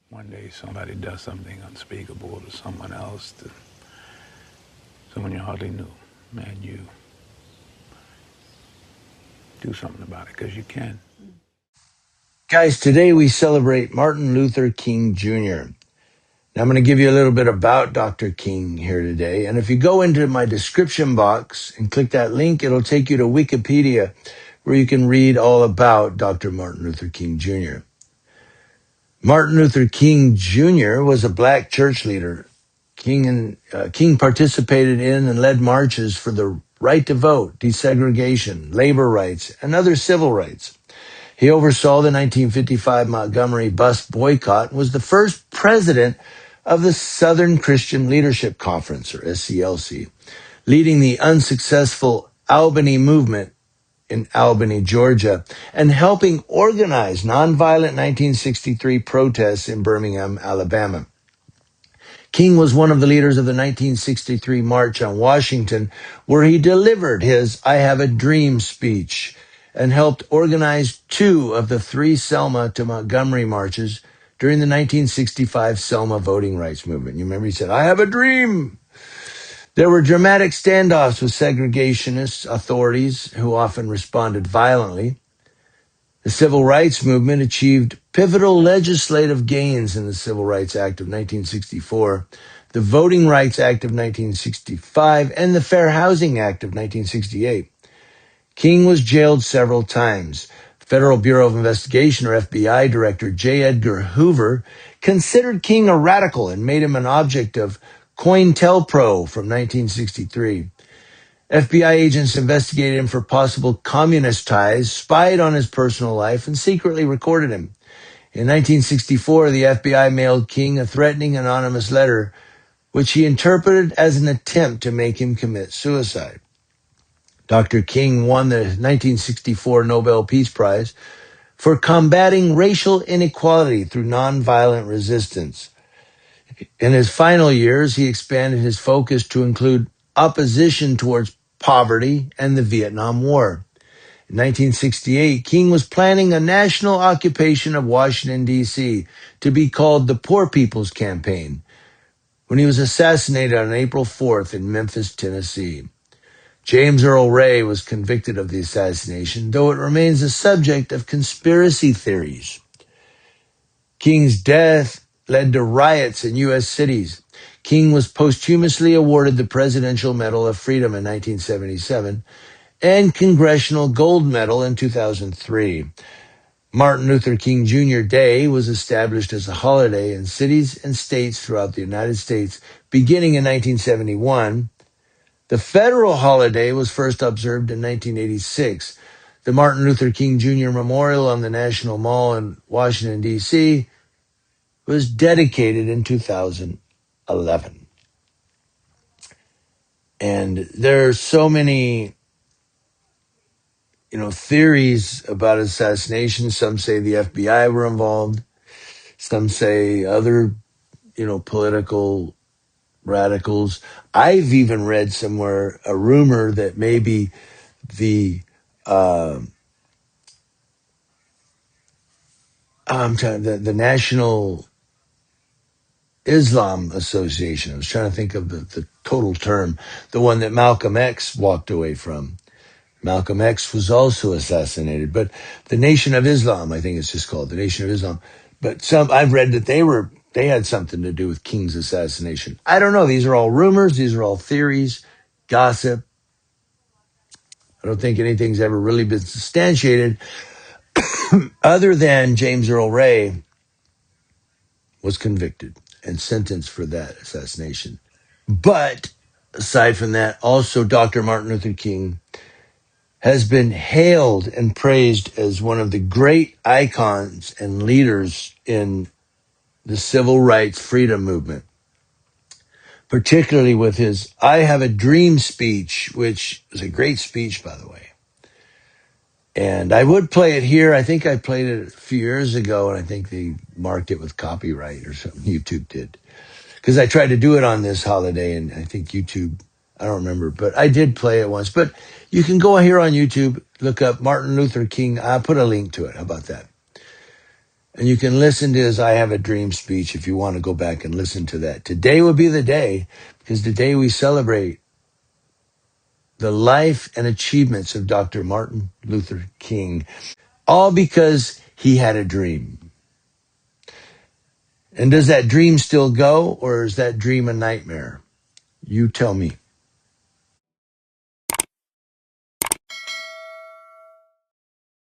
one day somebody does something unspeakable to someone else, to someone you hardly knew, and you do something about it because you can. Guys, today we celebrate Martin Luther King Jr. Now I'm going to give you a little bit about Dr. King here today. And if you go into my description box and click that link, it'll take you to Wikipedia where you can read all about Dr. Martin Luther King Jr. Martin Luther King Jr. was a black church leader. King participated in and led marches for the right to vote, desegregation, labor rights, and other civil rights. He oversaw the 1955 Montgomery bus boycott and was the first president of the Southern Christian Leadership Conference, or SCLC, leading the unsuccessful Albany movement in Albany, Georgia, and helping organize nonviolent 1963 protests in Birmingham, Alabama. King was one of the leaders of the 1963 March on Washington, where he delivered his I Have a Dream speech and helped organize 2 of the 3 Selma to Montgomery marches during the 1965 Selma voting rights movement. You remember he said, I have a dream. There were dramatic standoffs with segregationist authorities who often responded violently. The Civil Rights Movement achieved pivotal legislative gains in the Civil Rights Act of 1964, the Voting Rights Act of 1965, and the Fair Housing Act of 1968. King was jailed several times. Federal Bureau of Investigation, or FBI, Director J. Edgar Hoover considered King a radical and made him an object of COINTELPRO from 1963. FBI agents investigated him for possible communist ties, spied on his personal life, and secretly recorded him. In 1964, the FBI mailed King a threatening anonymous letter, which he interpreted as an attempt to make him commit suicide. Dr. King won the 1964 Nobel Peace Prize for combating racial inequality through nonviolent resistance. In his final years, he expanded his focus to include opposition towards poverty and the Vietnam War. In 1968, King was planning a national occupation of Washington, D.C. to be called the Poor People's Campaign when he was assassinated on April 4th in Memphis, Tennessee. James Earl Ray was convicted of the assassination, though it remains a subject of conspiracy theories. King's death led to riots in U.S. cities. King was posthumously awarded the Presidential Medal of Freedom in 1977 and Congressional Gold Medal in 2003. Martin Luther King Jr. Day was established as a holiday in cities and states throughout the United States beginning in 1971. The federal holiday was first observed in 1986. The Martin Luther King Jr. Memorial on the National Mall in Washington, D.C. was dedicated in 2011. And there are so many theories about assassination. Some say the FBI were involved. Some say other, political radicals. I've even read somewhere a rumor that maybe the the National Islam Association. I was trying to think of the total term, the one that Malcolm X walked away from. Malcolm X was also assassinated, but the Nation of Islam, I think it's just called the Nation of Islam. But I've read that they had something to do with King's assassination. I don't know. These are all rumors. These are all theories, gossip. I don't think anything's ever really been substantiated other than James Earl Ray was convicted and sentenced for that assassination. But aside from that, also Dr. Martin Luther King has been hailed and praised as one of the great icons and leaders in the civil rights freedom movement, particularly with his I Have a Dream speech, which was a great speech, by the way. And I would play it here. I think I played it a few years ago, and I think they marked it with copyright or something. YouTube did. Because I tried to do it on this holiday, and I think YouTube, I don't remember, but I did play it once. But you can go here on YouTube, look up Martin Luther King. I'll put a link to it. How about that? And you can listen to his I Have a Dream speech if you want to go back and listen to that. Today would be the day, because today we celebrate the life and achievements of Dr. Martin Luther King, all because he had a dream. And does that dream still go, or is that dream a nightmare? You tell me.